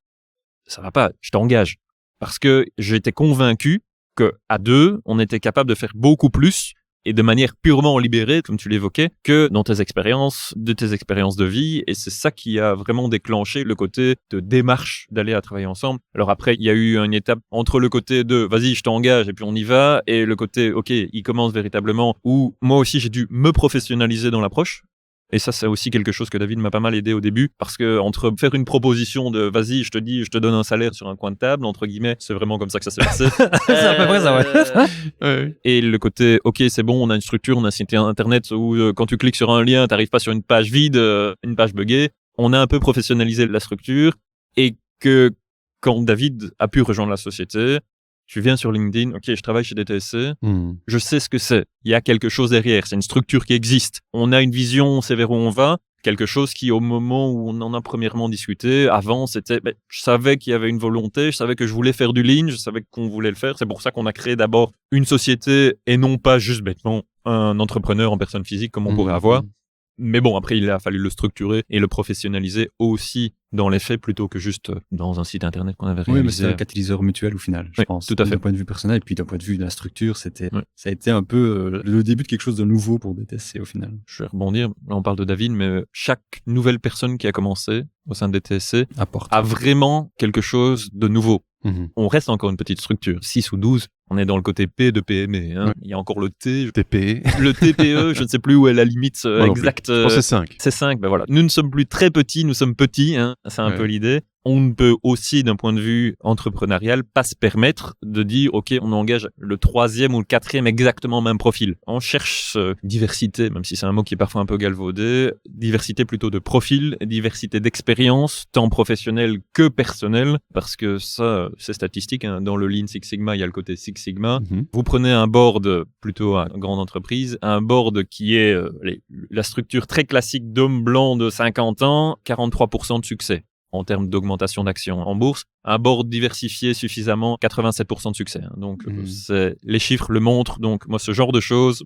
Ça va pas. Je t'engage. Parce que j'étais convaincu que à 2, on était capable de faire beaucoup plus et de manière purement libérée, comme tu l'évoquais, que dans tes expériences de vie. Et c'est ça qui a vraiment déclenché le côté de démarche d'aller à travailler ensemble. Alors après, il y a eu une étape entre le côté de vas-y, je t'engage et puis on y va, et le côté ok, il commence véritablement, où moi aussi j'ai dû me professionnaliser dans l'approche. Et ça, c'est aussi quelque chose que David m'a pas mal aidé au début, parce que entre faire une proposition de vas-y, je te dis, je te donne un salaire sur un coin de table, entre guillemets, c'est vraiment comme ça que ça s'est passé. C'est à peu près ça, ouais. Et le côté, ok, c'est bon, on a une structure, on a un site internet où quand tu cliques sur un lien, t'arrives pas sur une page vide, une page buggée. On a un peu professionnalisé la structure, et que quand David a pu rejoindre la société, tu viens sur LinkedIn, ok, je travaille chez DTSC, je sais ce que c'est. Il y a quelque chose derrière, c'est une structure qui existe. On a une vision, on sait vers où on va. Quelque chose qui, au moment où on en a premièrement discuté, avant, c'était, je savais qu'il y avait une volonté, je savais que je voulais faire du lean, je savais qu'on voulait le faire. C'est pour ça qu'on a créé d'abord une société et non pas juste bêtement un entrepreneur en personne physique comme on pourrait avoir. Mais bon, après, il a fallu le structurer et le professionnaliser aussi dans les faits plutôt que juste dans un site internet qu'on avait réalisé. Oui, mais c'est un catalyseur mutuel au final, je pense. Tout à fait. D'un point de vue personnel et puis d'un point de vue de la structure, ça a été un peu le début de quelque chose de nouveau pour DTSC au final. Je vais rebondir. Là, on parle de David, mais chaque nouvelle personne qui a commencé au sein de DTSC a vraiment quelque chose de nouveau. On reste encore une petite structure, 6 ou 12. On est dans le côté P de PME. Hein. Il y a encore le T. TPE. Le TPE, je ne sais plus où est la limite exacte. Je pense que c'est 5. C'est 5, ben voilà. Nous ne sommes plus très petits, nous sommes petits. Hein. C'est un peu l'idée. On ne peut aussi, d'un point de vue entrepreneurial, pas se permettre de dire, OK, on engage le 3e ou le 4e exactement même profil. On cherche diversité, même si c'est un mot qui est parfois un peu galvaudé, diversité plutôt de profil, diversité d'expérience, tant professionnelle que personnelle, parce que ça, c'est statistique. Hein. Dans le Lean Six Sigma, il y a le côté Six Sigma. Vous prenez un board plutôt à grande entreprise, un board qui est la structure très classique d'homme blanc de 50 ans, 43% de succès en termes d'augmentation d'actions en bourse. Un board diversifié suffisamment, 87% de succès. Hein. Donc, les chiffres le montrent. Donc, moi, ce genre de choses,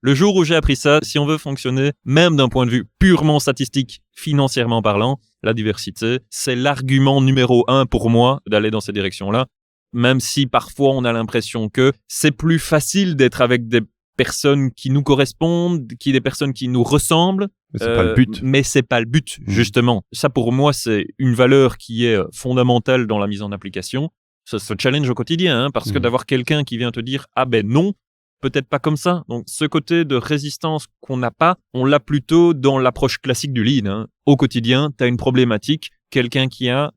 le jour où j'ai appris ça, si on veut fonctionner, même d'un point de vue purement statistique, financièrement parlant, la diversité, c'est l'argument numéro 1 pour moi d'aller dans ces directions-là. Même si parfois on a l'impression que c'est plus facile d'être avec des personnes qui nous correspondent, des personnes qui nous ressemblent. Mais c'est pas le but. Mais c'est pas le but, justement. Ça, pour moi, c'est une valeur qui est fondamentale dans la mise en application. Ça se challenge au quotidien, hein, parce que d'avoir quelqu'un qui vient te dire « Ah ben non, peut-être pas comme ça ». Donc, ce côté de résistance qu'on n'a pas, on l'a plutôt dans l'approche classique du lead. Hein. Au quotidien, tu as une problématique, quelqu'un qui a...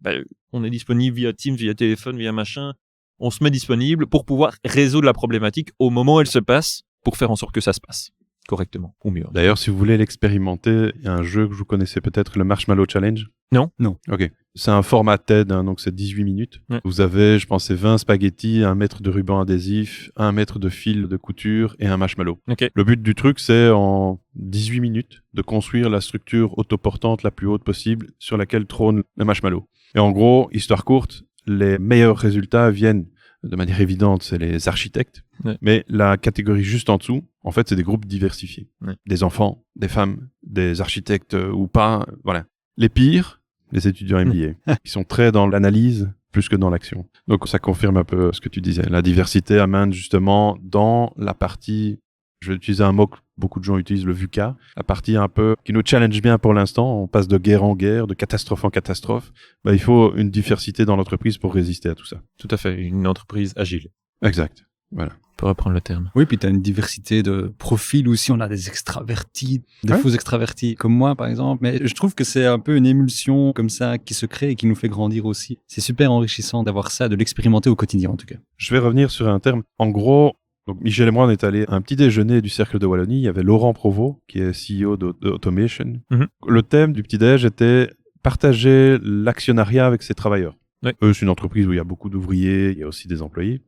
on est disponible via Teams, via téléphone, via machin. On se met disponible pour pouvoir résoudre la problématique au moment où elle se passe, pour faire en sorte que ça se passe correctement ou mieux. D'ailleurs, si vous voulez l'expérimenter, il y a un jeu que vous connaissez peut-être, le Marshmallow Challenge. Non. Ok. C'est un format TED, hein, donc c'est 18 minutes. Ouais. Vous avez, je pense, 20 spaghettis, 1 mètre de ruban adhésif, 1 mètre de fil de couture et un marshmallow. Okay. Le but du truc, c'est en 18 minutes de construire la structure autoportante la plus haute possible sur laquelle trône le marshmallow. Et en gros, histoire courte, les meilleurs résultats viennent de manière évidente, c'est les architectes. Ouais. Mais la catégorie juste en dessous, en fait, c'est des groupes diversifiés. Ouais. Des enfants, des femmes, des architectes ou pas, voilà. Les pires, les étudiants MBA, qui sont très dans l'analyse plus que dans l'action. Donc, ça confirme un peu ce que tu disais. La diversité amène justement dans la partie, je vais utiliser un mot que beaucoup de gens utilisent, le VUCA, la partie un peu qui nous challenge bien pour l'instant. On passe de guerre en guerre, de catastrophe en catastrophe. Il faut une diversité dans l'entreprise pour résister à tout ça. Tout à fait, une entreprise agile. Exact. Voilà. Pour reprendre le terme. Oui, puis tu as une diversité de profils aussi. On a des extravertis, des faux extravertis, comme moi, par exemple. Mais je trouve que c'est un peu une émulsion comme ça qui se crée et qui nous fait grandir aussi. C'est super enrichissant d'avoir ça, de l'expérimenter au quotidien, en tout cas. Je vais revenir sur un terme. En gros, donc Michel et moi, on est allés à un petit déjeuner du Cercle de Wallonie. Il y avait Laurent Provost, qui est CEO d'Automation. Le thème du petit déj était partager l'actionnariat avec ses travailleurs. Ouais. Eux, c'est une entreprise où il y a beaucoup d'ouvriers, il y a aussi des employés.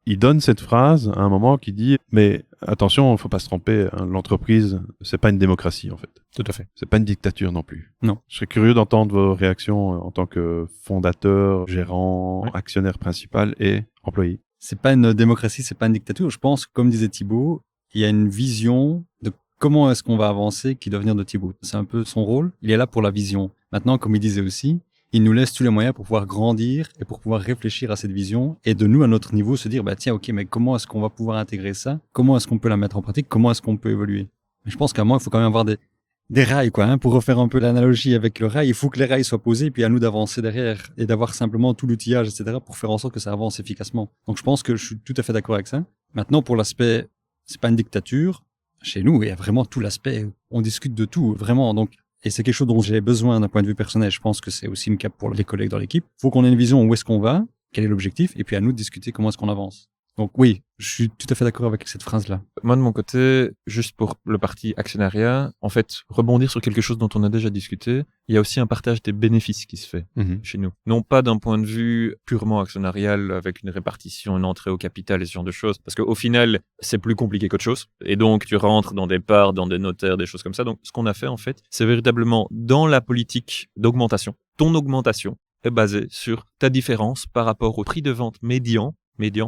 Il donne cette phrase à un moment qui dit « Mais attention, il ne faut pas se tromper, hein, l'entreprise, c'est pas une démocratie en fait. Tout à fait. C'est pas une dictature non plus. » Non. Je serais curieux d'entendre vos réactions en tant que fondateur, gérant, actionnaire principal et employé. C'est pas une démocratie, c'est pas une dictature. Je pense, comme disait Thibaut, il y a une vision de comment est-ce qu'on va avancer qui doit venir de Thibaut. C'est un peu son rôle. Il est là pour la vision. Maintenant, comme il disait aussi, il nous laisse tous les moyens pour pouvoir grandir et pour pouvoir réfléchir à cette vision et de nous, à notre niveau, se dire, tiens, ok, mais comment est-ce qu'on va pouvoir intégrer ça? Comment est-ce qu'on peut la mettre en pratique? Comment est-ce qu'on peut évoluer? Mais je pense qu'à moi, il faut quand même avoir des rails, quoi, hein, pour refaire un peu l'analogie avec le rail. Il faut que les rails soient posés, puis à nous d'avancer derrière et d'avoir simplement tout l'outillage, etc., pour faire en sorte que ça avance efficacement. Donc, je pense que je suis tout à fait d'accord avec ça. Maintenant, pour l'aspect, c'est pas une dictature. Chez nous, il y a vraiment tout l'aspect, on discute de tout, vraiment. Donc, et c'est quelque chose dont j'ai besoin d'un point de vue personnel. Je pense que c'est aussi une cap pour les collègues dans l'équipe. Il faut qu'on ait une vision où est-ce qu'on va, quel est l'objectif, et puis à nous de discuter comment est-ce qu'on avance. Donc oui, je suis tout à fait d'accord avec cette phrase-là. Moi, de mon côté, juste pour le parti actionnariat, en fait, rebondir sur quelque chose dont on a déjà discuté, il y a aussi un partage des bénéfices qui se fait chez nous. Non pas d'un point de vue purement actionnarial avec une répartition, une entrée au capital et ce genre de choses, parce qu'au final, c'est plus compliqué qu'autre chose. Et donc, tu rentres dans des parts, dans des notaires, des choses comme ça. Donc, ce qu'on a fait, en fait, c'est véritablement dans la politique d'augmentation. Ton augmentation est basée sur ta différence par rapport au prix de vente médian,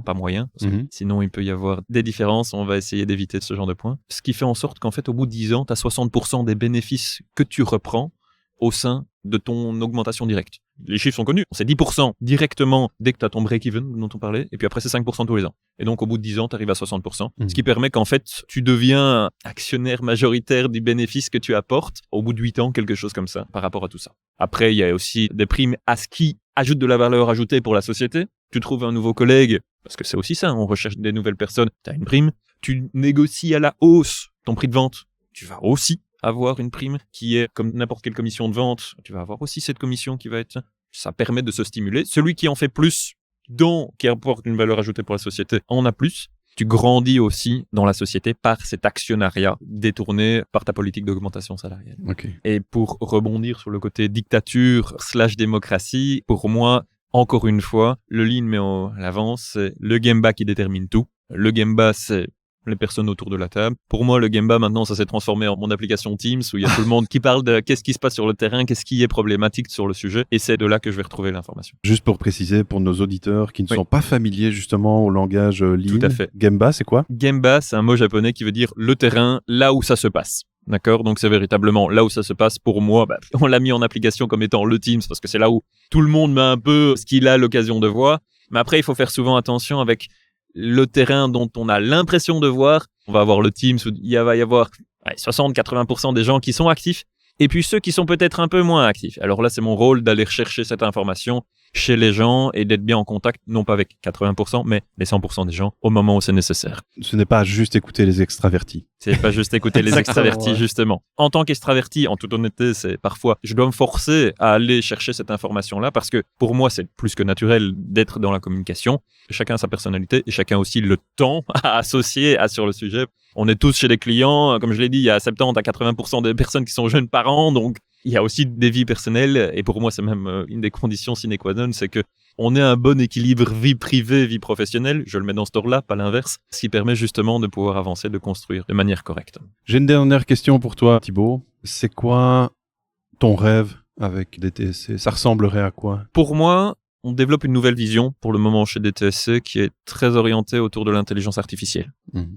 pas moyen, parce que sinon il peut y avoir des différences, on va essayer d'éviter ce genre de points. Ce qui fait en sorte qu'en fait, au bout de 10 ans, tu as 60% des bénéfices que tu reprends au sein de ton augmentation directe. Les chiffres sont connus, c'est 10% directement dès que tu as ton break-even dont on parlait, et puis après c'est 5% tous les ans. Et donc au bout de 10 ans, tu arrives à 60%, ce qui permet qu'en fait, tu deviens actionnaire majoritaire du bénéfice que tu apportes au bout de 8 ans, quelque chose comme ça, par rapport à tout ça. Après, il y a aussi des primes à ce qui ajoute de la valeur ajoutée pour la société. Tu trouves un nouveau collègue, parce que c'est aussi ça, on recherche des nouvelles personnes, tu as une prime. Tu négocies à la hausse ton prix de vente, tu vas aussi avoir une prime qui est comme n'importe quelle commission de vente. Tu vas avoir aussi cette commission qui va être... Ça permet de se stimuler. Celui qui en fait plus, qui apporte une valeur ajoutée pour la société, en a plus. Tu grandis aussi dans la société par cet actionnariat détourné par ta politique d'augmentation salariale. Okay. Et pour rebondir sur le côté dictature / démocratie, pour moi, encore une fois, le lean met en avant, c'est le Gemba qui détermine tout. Le Gemba, c'est les personnes autour de la table. Pour moi, le Gemba, maintenant, ça s'est transformé en mon application Teams où il y a tout le monde qui parle de qu'est-ce qui se passe sur le terrain, qu'est-ce qui est problématique sur le sujet. Et c'est de là que je vais retrouver l'information. Juste pour préciser, pour nos auditeurs qui ne sont pas familiers justement au langage lean. Tout à fait. Gemba, c'est quoi? Gemba, c'est un mot japonais qui veut dire le terrain, là où ça se passe. D'accord? Donc c'est véritablement là où ça se passe. Pour moi, on l'a mis en application comme étant le Teams parce que c'est là où tout le monde met un peu ce qu'il a l'occasion de voir. Mais après, il faut faire souvent attention avec le terrain dont on a l'impression de voir. On va avoir le Teams où il va y avoir 60-80% des gens qui sont actifs. Et puis ceux qui sont peut-être un peu moins actifs. Alors là, c'est mon rôle d'aller chercher cette information chez les gens et d'être bien en contact, non pas avec 80%, mais les 100% des gens au moment où c'est nécessaire. Ce n'est pas juste écouter les extravertis. C'est pas juste écouter les extravertis, ouais. justement. En tant qu'extraverti, en toute honnêteté, c'est parfois, je dois me forcer à aller chercher cette information-là parce que pour moi, c'est plus que naturel d'être dans la communication. Chacun a sa personnalité et chacun aussi le temps à associer sur le sujet. On est tous chez des clients, comme je l'ai dit, il y a 70 à 80% des personnes qui sont jeunes parents, donc il y a aussi des vies personnelles, et pour moi c'est même une des conditions sine qua non, c'est que on ait un bon équilibre vie privée, vie professionnelle, je le mets dans ce ordre-là, pas l'inverse, ce qui permet justement de pouvoir avancer, de construire de manière correcte. J'ai une dernière question pour toi, Thibaut. C'est quoi ton rêve avec DTSC? Ça ressemblerait à quoi? Pour moi, on développe une nouvelle vision pour le moment chez DTSC qui est très orientée autour de l'intelligence artificielle.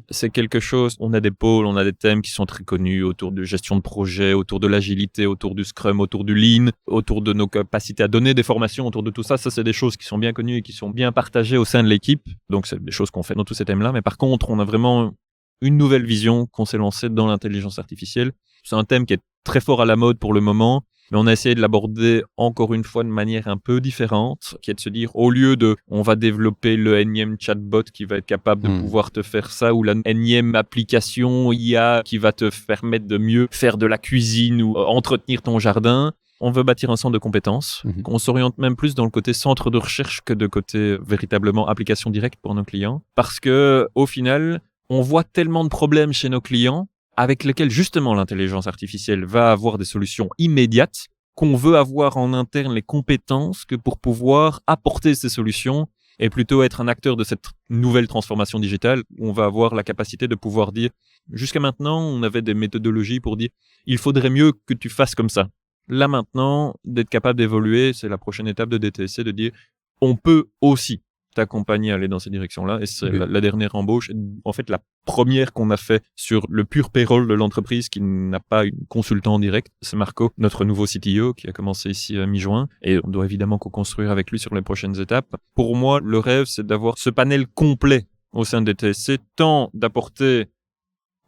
C'est quelque chose, on a des pôles, on a des thèmes qui sont très connus autour de gestion de projet, autour de l'agilité, autour du Scrum, autour du Lean, autour de nos capacités à donner des formations, autour de tout ça. Ça, c'est des choses qui sont bien connues et qui sont bien partagées au sein de l'équipe. Donc, c'est des choses qu'on fait dans tous ces thèmes-là. Mais par contre, on a vraiment une nouvelle vision qu'on s'est lancée dans l'intelligence artificielle. C'est un thème qui est très fort à la mode pour le moment. Mais on a essayé de l'aborder encore une fois de manière un peu différente, qui est de se dire, au lieu de on va développer le énième chatbot qui va être capable de pouvoir te faire ça, ou la énième application IA qui va te permettre de mieux faire de la cuisine ou entretenir ton jardin, on veut bâtir un centre de compétences. On s'oriente même plus dans le côté centre de recherche que de côté véritablement application directe pour nos clients. Parce que au final, on voit tellement de problèmes chez nos clients avec lesquels justement l'intelligence artificielle va avoir des solutions immédiates, qu'on veut avoir en interne les compétences que pour pouvoir apporter ces solutions et plutôt être un acteur de cette nouvelle transformation digitale où on va avoir la capacité de pouvoir dire, jusqu'à maintenant, on avait des méthodologies pour dire, il faudrait mieux que tu fasses comme ça. Là maintenant, d'être capable d'évoluer, c'est la prochaine étape de DTSC, de dire, on peut aussi t'accompagner à aller dans ces directions-là. Et c'est la dernière embauche. En fait, la première qu'on a fait sur le pur payroll de l'entreprise qui n'a pas une consultant direct, c'est Marco, notre nouveau CTO qui a commencé ici à mi-juin. Et on doit évidemment co-construire avec lui sur les prochaines étapes. Pour moi, le rêve, c'est d'avoir ce panel complet au sein de DTSC, tant d'apporter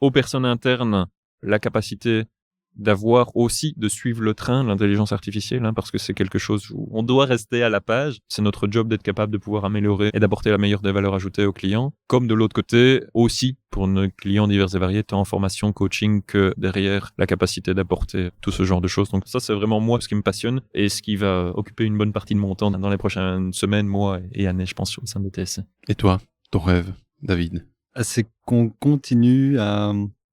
aux personnes internes la capacité d'avoir aussi, de suivre le train, l'intelligence artificielle, parce que c'est quelque chose où on doit rester à la page. C'est notre job d'être capable de pouvoir améliorer et d'apporter la meilleure des valeurs ajoutées aux clients. Comme de l'autre côté, aussi, pour nos clients divers et variés, tant en formation, coaching, que derrière la capacité d'apporter tout ce genre de choses. Donc ça, c'est vraiment moi ce qui me passionne et ce qui va occuper une bonne partie de mon temps dans les prochaines semaines, mois et années, je pense, au sein de DTSC. Et toi, ton rêve, David? C'est qu'on continue à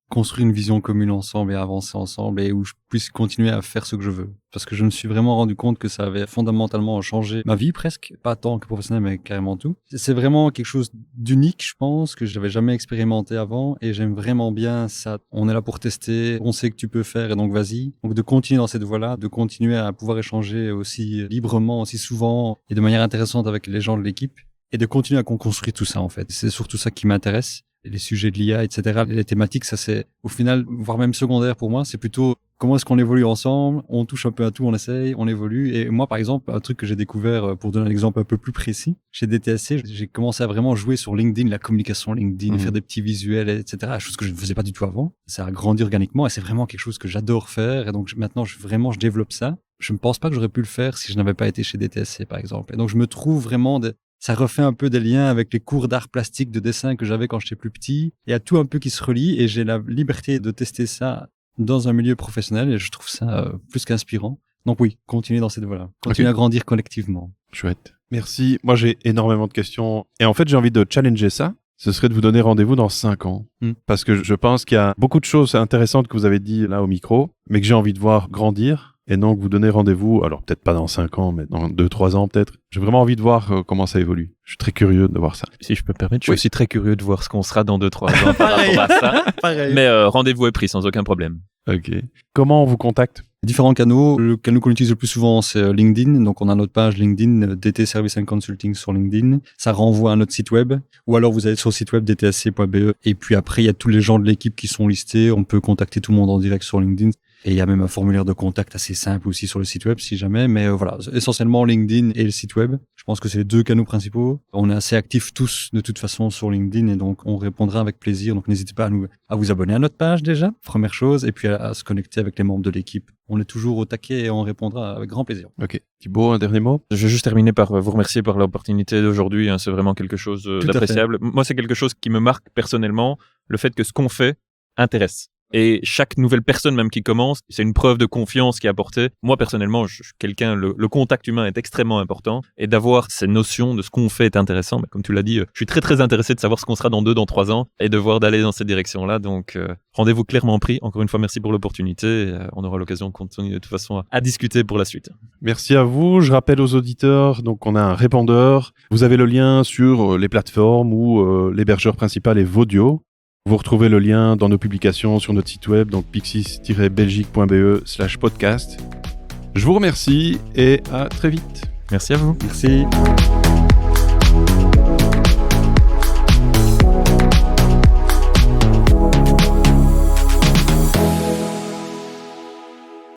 construire une vision commune ensemble et avancer ensemble et où je puisse continuer à faire ce que je veux. Parce que je me suis vraiment rendu compte que ça avait fondamentalement changé ma vie presque, pas tant que professionnel mais carrément tout. C'est vraiment quelque chose d'unique, je pense, que je n'avais jamais expérimenté avant et j'aime vraiment bien ça. On est là pour tester, on sait que tu peux faire et donc vas-y. Donc de continuer dans cette voie-là, de continuer à pouvoir échanger aussi librement, aussi souvent et de manière intéressante avec les gens de l'équipe et de continuer à construire tout ça en fait. C'est surtout ça qui m'intéresse. Les sujets de l'IA, etc. Les thématiques, ça c'est au final, voire même secondaire pour moi, c'est plutôt comment est-ce qu'on évolue ensemble, on touche un peu à tout, on essaye, on évolue. Et moi, par exemple, un truc que j'ai découvert, pour donner un exemple un peu plus précis, chez DTSC, j'ai commencé à vraiment jouer sur LinkedIn, la communication LinkedIn, faire des petits visuels, etc. Chose que je ne faisais pas du tout avant. Ça a grandi organiquement et c'est vraiment quelque chose que j'adore faire. Et donc maintenant, je développe ça. Je ne pense pas que j'aurais pu le faire si je n'avais pas été chez DTSC, par exemple. Et donc je me trouve vraiment ça refait un peu des liens avec les cours d'art plastique, de dessin que j'avais quand j'étais plus petit. Il y a tout un peu qui se relie et j'ai la liberté de tester ça dans un milieu professionnel et je trouve ça plus qu'inspirant. Donc oui, continuer dans cette voie-là. Continuer à grandir collectivement. Chouette. Merci. Moi, j'ai énormément de questions. Et en fait, j'ai envie de challenger ça. Ce serait de vous donner rendez-vous dans 5 ans. Parce que je pense qu'il y a beaucoup de choses intéressantes que vous avez dit là au micro, mais que j'ai envie de voir grandir. Et donc, vous donnez rendez-vous, alors peut-être pas dans 5 ans, mais dans 2-3 ans peut-être. J'ai vraiment envie de voir comment ça évolue. Je suis très curieux de voir ça. Si je peux me permettre, je suis aussi très curieux de voir ce qu'on sera dans 2-3 ans par rapport à ça. Pareil. Mais rendez-vous est pris sans aucun problème. Ok. Comment on vous contacte? Différents canaux. Le canal qu'on utilise le plus souvent, c'est LinkedIn. Donc, on a notre page LinkedIn, DT Service and Consulting sur LinkedIn. Ça renvoie à notre site web. Ou alors, vous allez sur le site web dtsc.be. Et puis après, il y a tous les gens de l'équipe qui sont listés. On peut contacter tout le monde en direct sur LinkedIn. Et il y a même un formulaire de contact assez simple aussi sur le site web si jamais. Mais voilà, essentiellement LinkedIn et le site web. Je pense que c'est les 2 canaux principaux. On est assez actifs tous de toute façon sur LinkedIn et donc on répondra avec plaisir. Donc n'hésitez pas à vous abonner à notre page déjà, première chose, et puis à se connecter avec les membres de l'équipe. On est toujours au taquet et on répondra avec grand plaisir. Ok. Thibaut, un dernier mot? Je vais juste terminer par vous remercier pour l'opportunité d'aujourd'hui. C'est vraiment quelque chose d'appréciable. Moi, c'est quelque chose qui me marque personnellement, le fait que ce qu'on fait intéresse. Et chaque nouvelle personne même qui commence, c'est une preuve de confiance qui est apportée. Moi, personnellement, je suis quelqu'un, le contact humain est extrêmement important. Et d'avoir ces notions de ce qu'on fait est intéressant. Mais comme tu l'as dit, je suis très, très intéressé de savoir ce qu'on sera dans 2, dans 3 ans et de voir d'aller dans cette direction-là. Donc, rendez-vous clairement pris. Encore une fois, merci pour l'opportunité. On aura l'occasion de continuer de toute façon à discuter pour la suite. Merci à vous. Je rappelle aux auditeurs, donc on a un répondeur. Vous avez le lien sur les plateformes où l'hébergeur principal est Vodio. Vous retrouvez le lien dans nos publications sur notre site web, donc pixis-belgique.be/podcast. Je vous remercie et à très vite. Merci à vous. Merci.